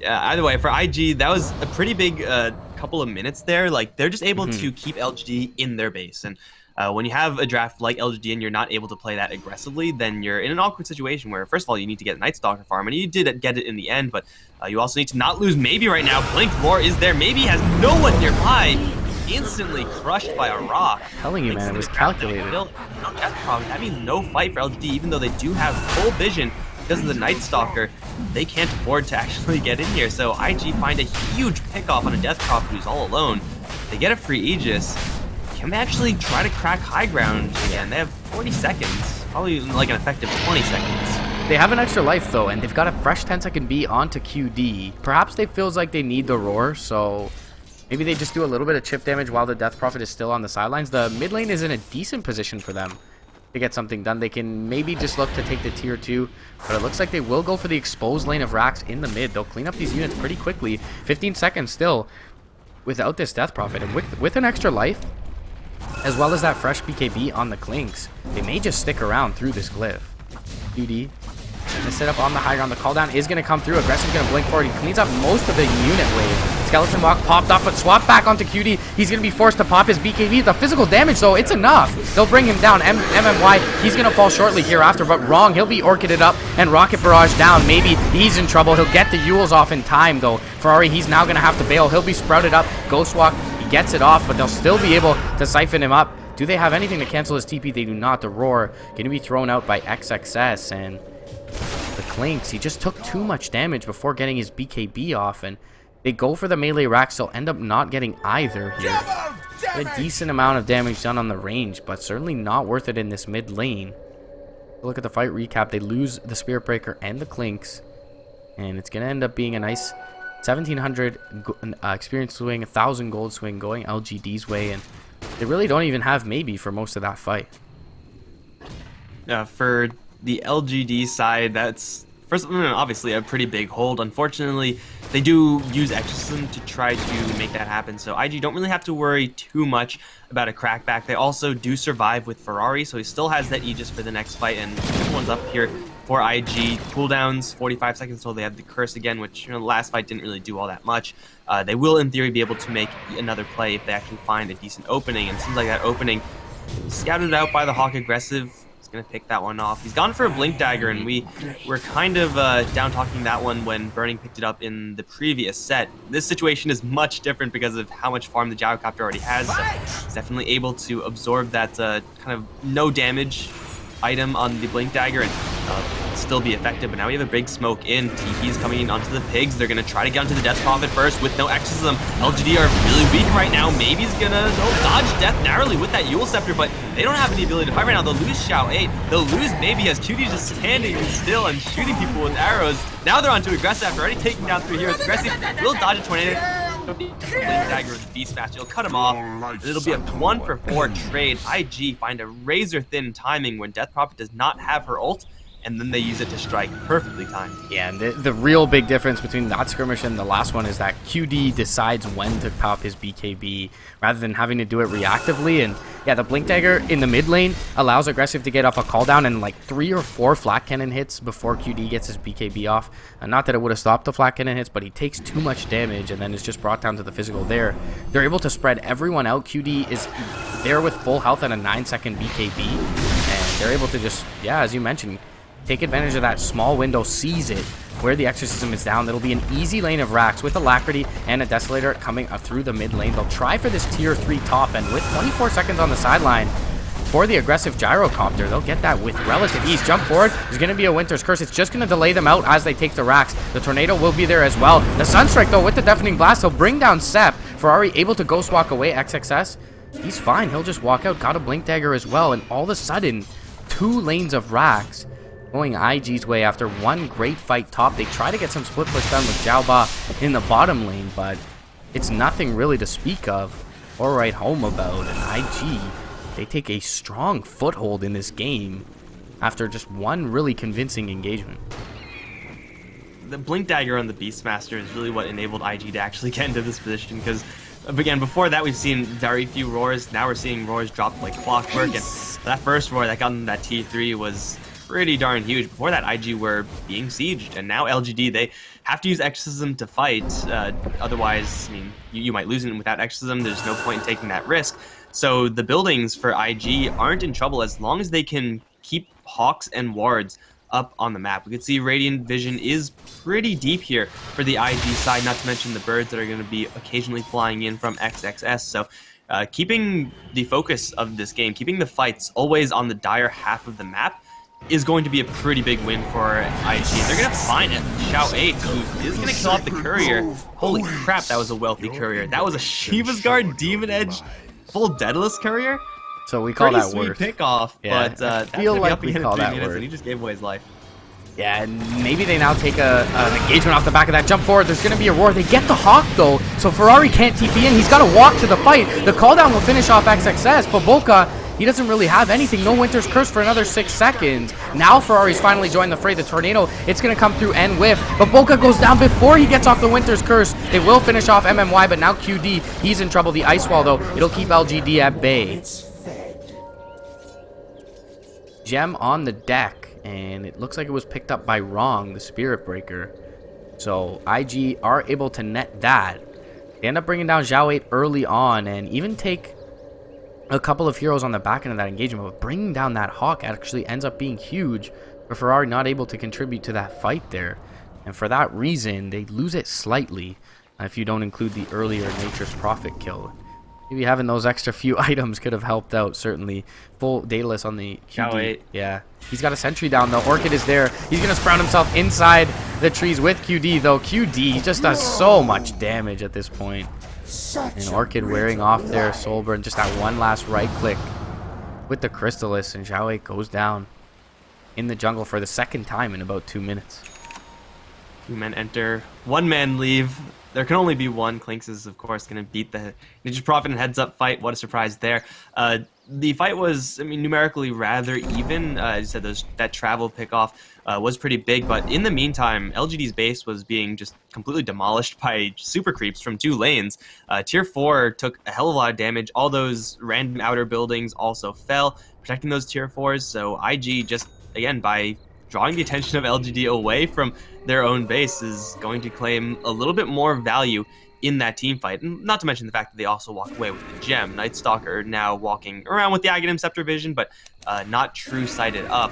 either way, for IG, that was a pretty big couple of minutes there. Like, they're just able to keep LGD in their base. And when you have a draft like LGD and you're not able to play that aggressively, then you're in an awkward situation where, first of all, you need to get a Night Stalker farm, and you did get it in the end, but you also need to not lose Maybe right now. Blink Roar is there. Maybe has no one nearby. Instantly crushed by a rock. I'm telling you, man, it was calculated. That means no fight for LGD, even though they do have full vision because of the Night Stalker. They can't afford to actually get in here, so IG find a huge pickoff on a Death Prophet who's all alone. They get a free Aegis. Can they actually try to crack high ground again? They have 40 seconds, probably like an effective 20 seconds. They have an extra life, though, and they've got a fresh 10-second B onto QD. Perhaps they feels like they need the Roar, so maybe they just do a little bit of chip damage while the Death Prophet is still on the sidelines. The mid lane is in a decent position for them to get something done. They can maybe just look to take the tier 2, but it looks like they will go for the exposed lane of Rax in the mid. They'll clean up these units pretty quickly. 15 seconds still without this Death Prophet, and with an extra life, as well as that fresh BKB on the Clinks, they may just stick around through this glyph. QD gonna set up on the high ground. The call down is gonna come through. Aggressive's gonna blink forward. He cleans up most of the unit wave. Skeleton Walk popped off, but swapped back onto QD. He's gonna be forced to pop his BKB. The physical damage, though, it's enough. They'll bring him down. MMY, he's gonna fall shortly hereafter, but wrong. He'll be orchided up and Rocket Barrage down. Maybe he's in trouble. He'll get the Yules off in time, though. Ferrari, he's now gonna have to bail. He'll be sprouted up. Ghost Walk, he gets it off, but they'll still be able to siphon him up. Do they have anything to cancel his TP? They do not. The Roar going to be thrown out by XXS, and the Clinks, he just took too much damage before getting his BKB off, and they go for the melee racks. They'll end up not getting either here. A decent amount of damage done on the range, but certainly not worth it in this mid lane. Look at the fight recap. They lose the Spirit Breaker and the Clinks, and it's going to end up being a nice 1,700 experience swing, 1,000 gold swing going LGD's way, and they really don't even have maybe for most of that fight. For the LGD side, that's obviously a pretty big hold. Unfortunately, they do use Exorcism to try to make that happen, so IG don't really have to worry too much about a crackback. They also do survive with Ferrari, so he still has that Aegis for the next fight, and everyone's up here for IG. Cooldowns, 45 seconds until they have the Curse again, which, the last fight didn't really do all that much. They will, in theory, be able to make another play if they actually find a decent opening, and it seems like that opening scouted out by the Hawk aggressive. He's going to pick that one off. He's gone for a Blink Dagger, and we were kind of down-talking that one when Burning picked it up in the previous set. This situation is much different because of how much farm the Gyrocopter already has. So he's definitely able to absorb that kind of no damage item on the Blink Dagger, and still be effective, but now we have a big smoke in. TP's coming in onto the pigs. They're going to try to get onto the Death Prophet first with no exorcism. LGD are really weak right now. Maybe he's going to dodge death narrowly with that Yule Scepter, but they don't have any ability to fight right now. They'll lose Xiao 8. They'll lose maybe as QD just standing still and shooting people with arrows. Now they're on to Aggressive after already taking down 3 heroes. Aggressive will dodge a tornado. Dagger with Beastmaster. It'll cut him off. It'll be a 1-for-4 trade. IG find a razor thin timing when Death Prophet does not have her ult, and then they use it to strike perfectly timed. Yeah, and the real big difference between that skirmish and the last one is that QD decides when to pop his BKB rather than having to do it reactively. And yeah, the Blink Dagger in the mid lane allows Aggressive to get off a cooldown and like 3 or 4 flat cannon hits before QD gets his BKB off. And not that it would have stopped the flat cannon hits, but he takes too much damage and then is just brought down to the physical there. They're able to spread everyone out. QD is there with full health and a 9-second BKB. And they're able to just, yeah, as you mentioned, take advantage of that small window, seize it where the exorcism is down. It'll be an easy lane of racks with Alacrity and a Desolator coming through the mid lane. They'll try for this tier 3 top, and with 24 seconds on the sideline for the aggressive gyrocopter, they'll get that with relative ease. Jump forward. There's going to be a Winter's Curse. It's just going to delay them out as they take the racks. The Tornado will be there as well. The Sunstrike, though, with the Deafening Blast, he'll bring down Sep. Ferrari able to Ghost Walk away. XXS, he's fine. He'll just walk out. Got a Blink Dagger as well, and all of a sudden, 2 lanes of racks going IG's way after one great fight top. They try to get some split push done with Xiaoba in the bottom lane, but it's nothing really to speak of or write home about. And IG, they take a strong foothold in this game after just one really convincing engagement. The Blink Dagger on the Beastmaster is really what enabled IG to actually get into this position, because again, before that we've seen very few roars. Now we're seeing roars drop like clockwork, and that first roar that got them that T3 was pretty darn huge. Before that, IG were being sieged, and now LGD, they have to use Exorcism to fight. Otherwise, I mean, you might lose it without Exorcism. There's no point in taking that risk. So the buildings for IG aren't in trouble as long as they can keep Hawks and Wards up on the map. We can see Radiant Vision is pretty deep here for the IG side, not to mention the birds that are going to be occasionally flying in from XXS. So keeping the focus of this game, keeping the fights always on the dire half of the map, is going to be a pretty big win for IG. They're going to find it. Xiao 8, who is going to kill off the courier. Holy crap, that was a wealthy courier. That was a Shiva's Guard Demon Edge full Daedalus courier. So we call that sweet worth. Pick off, yeah, but I feel like we call that worth. And he just gave away his life. Yeah, and maybe they now take an engagement off the back of that. Jump forward. There's going to be a roar. They get the Hawk, though, so Ferrari can't TP in. He's got to walk to the fight. The cooldown will finish off XXS, but Boca, he doesn't really have anything. No Winter's Curse for another 6 seconds. Now Ferrari's finally joined the fray. The Tornado, it's going to come through and whiff, but Boca goes down before he gets off the Winter's Curse. They will finish off MMY, but now QD, he's in trouble. The Ice Wall, though, it'll keep LGD at bay. Gem on the deck, and it looks like it was picked up by Wrong, the Spirit Breaker. So IG are able to net that. They end up bringing down Xiao 8 early on and even take a couple of heroes on the back end of that engagement, but bringing down that Hawk actually ends up being huge for Ferrari, not able to contribute to that fight there. And for that reason, they lose it slightly if you don't include the earlier Nature's Prophet kill. Maybe having those extra few items could have helped out, certainly. Full Daedalus on the QD. Yeah. He's got a sentry down, though. Orchid is there. He's going to sprout himself inside the trees with QD, though. QD just does so much damage at this point. And Orchid wearing off their Soulburn. Just that one last right click with the Crystallis. And Xiao 8 goes down in the jungle for the second time in about 2 minutes. 2 men enter. 1 man leave. There can only be one. Clinks is, of course, going to beat the Nature's Prophet in a heads-up fight. What a surprise there. The fight was, I mean, numerically rather even. As you said, that travel pickoff was pretty big. But in the meantime, LGD's base was being just completely demolished by super creeps from 2 lanes. Tier 4 took a hell of a lot of damage. All those random outer buildings also fell, protecting those Tier 4s. So IG just, again, by drawing the attention of LGD away from their own base, is going to claim a little bit more value in that team fight. And not to mention the fact that they also walk away with the gem. Night Stalker now walking around with the Aghanim Scepter vision, but not true sighted up.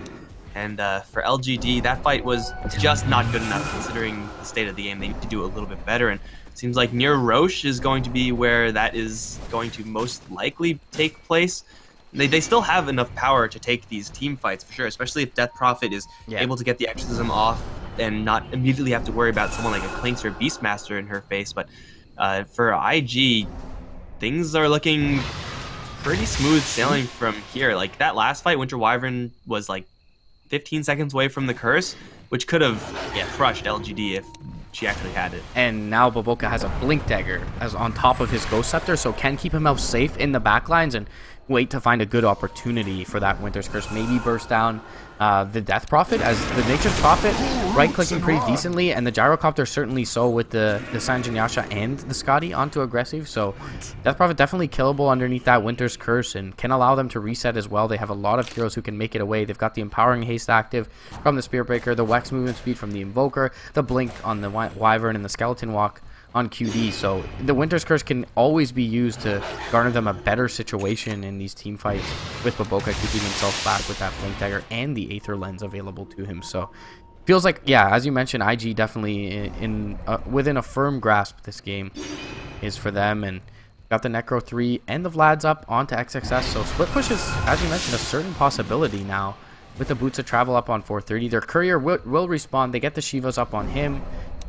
And for LGD, that fight was just not good enough considering the state of the game. They need to do a little bit better, and it seems like near Roche is going to be where that is going to most likely take place. they still have enough power to take these team fights for sure, especially if Death Prophet is able to get the exorcism off and not immediately have to worry about someone like a Clinks or Beastmaster in her face. But for IG, things are looking pretty smooth sailing from here. Like that last fight, Winter Wyvern was like 15 seconds away from the curse, which could have crushed LGD if she actually had it. And now Boboka has a Blink Dagger as on top of his Ghost Scepter, so can keep himself safe in the backlines and wait to find a good opportunity for that Winter's Curse. Maybe burst down the Death Prophet, as the Nature's Prophet right-clicking pretty decently, and the Gyrocopter certainly so with the Sanjin Yasha and the Scotty onto aggressive. So Death Prophet definitely killable underneath that Winter's Curse and can allow them to reset as well. They have a lot of heroes who can make it away. They've got the Empowering Haste active from the Spirit Breaker, the Wex movement speed from the Invoker, the Blink on the Wyvern, and the Skeleton Walk on QD. So the Winter's Curse can always be used to garner them a better situation in these team fights, with Boboka keeping himself back with that Blink Dagger and the Aether Lens available to him. So feels like, yeah, as you mentioned, IG definitely within a firm grasp. This game is for them, and got the Necro 3 and the Vlad's up onto XXS. So split push is, as you mentioned, a certain possibility now with the Boots of Travel up on 430. Their Courier will respawn. They get the Shivas up on him.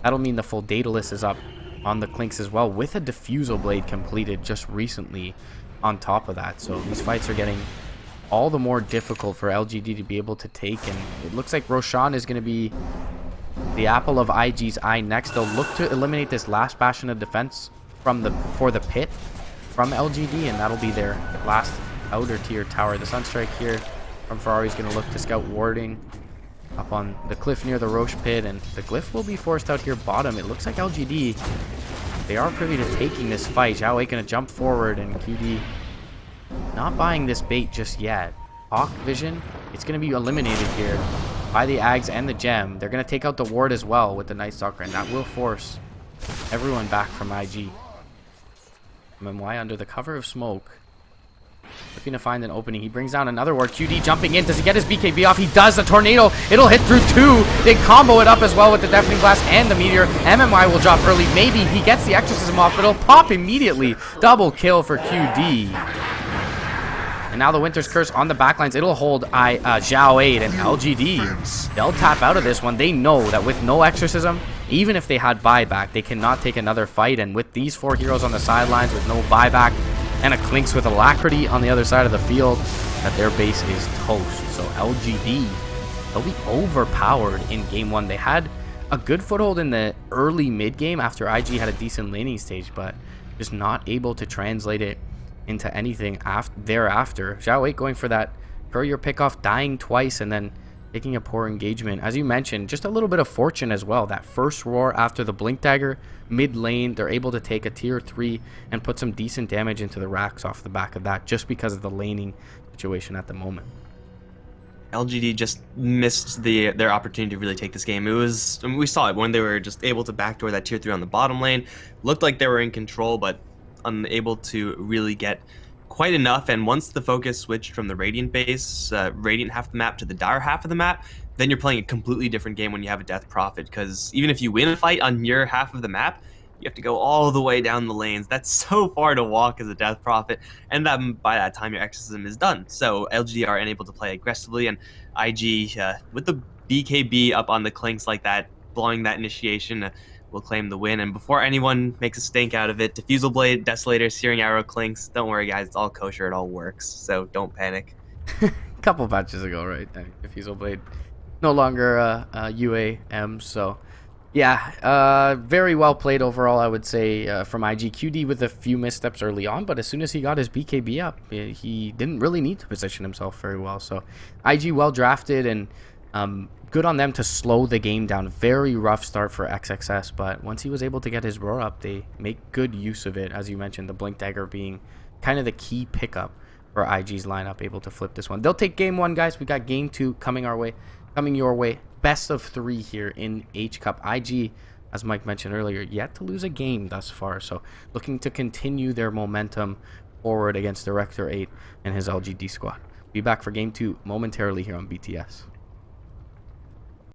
That'll mean the full Daedalus is up on the Clinks as well, with a Diffusal Blade completed just recently on top of that. So these fights are getting all the more difficult for LGD to be able to take, and it looks like Roshan is going to be the apple of IG's eye next. They'll look to eliminate this last bastion of defense for the pit from LGD, and that'll be their last outer tier tower. The Sunstrike here from Ferrari is going to look to scout warding up on the cliff near the Roche pit, and the Glyph will be forced out here bottom. It looks like LGD, they are privy to taking this fight. Xiao Wei going to jump forward, and QD not buying this bait just yet. Hawk Vision, it's going to be eliminated here by the Ags and the Gem. They're going to take out the ward as well with the Night Stalker, and that will force everyone back from IG. MMY under the cover of smoke, looking to find an opening. He brings down another ward. QD jumping in. Does he get his BKB off? He does. The Tornado, it'll hit through two. They combo it up as well with the Deafening Blast and the Meteor. MMY will drop early. Maybe he gets the Exorcism off, but it'll pop immediately. Double kill for QD. And now the Winter's Curse on the backlines. It'll hold Xiao 8 and LGD. They'll tap out of this one. They know that with no Exorcism, even if they had buyback, they cannot take another fight. And with these four heroes on the sidelines with no buyback, and a Clinks with Alacrity on the other side of the field, that their base is toast. So LGD, they'll be overpowered in game one. They had a good foothold in the early mid game after IG had a decent laning stage, but just not able to translate it into anything thereafter. Xiao Wei going for that Courier pickoff, dying twice, and then taking a poor engagement. As you mentioned, just a little bit of fortune as well. That first roar after the Blink Dagger mid lane, they're able to take a tier 3 and put some decent damage into the racks off the back of that, just because of the laning situation at the moment. LGD just missed their opportunity to really take this game. We saw it when they were just able to backdoor that tier 3 on the bottom lane. Looked like they were in control, but unable to really get quite enough. And once the focus switched from the Radiant base, Radiant half the map, to the Dire half of the map, then you're playing a completely different game when you have a Death Prophet, because even if you win a fight on your half of the map, you have to go all the way down the lanes. That's so far to walk as a Death Prophet, and by that time your Exorcism is done. So LGD are unable to play aggressively, and IG, with the BKB up on the Clinks like that, blowing that initiation, will claim the win. And before anyone makes a stink out of it, Diffusal Blade, Desolator, Searing Arrow, Clinks, don't worry guys, it's all kosher, it all works, so don't panic. Couple patches ago, right? Diffusal Blade no longer UAM, so yeah, very well played overall, I would say, from IG. QD with a few missteps early on, but as soon as he got his BKB up, he didn't really need to position himself very well. So IG well drafted, and good on them to slow the game down. Very rough start for XXS, but once he was able to get his roar up, they make good use of it. As you mentioned, the Blink Dagger being kind of the key pickup for IG's lineup, able to flip this one. They'll take game one, guys. We got game two coming your way. Best of 3 here in H Cup. IG, as Mike mentioned earlier, yet to lose a game thus far, so looking to continue their momentum forward against Director 8 and his LGD squad. Be back for game 2 momentarily here on BTS.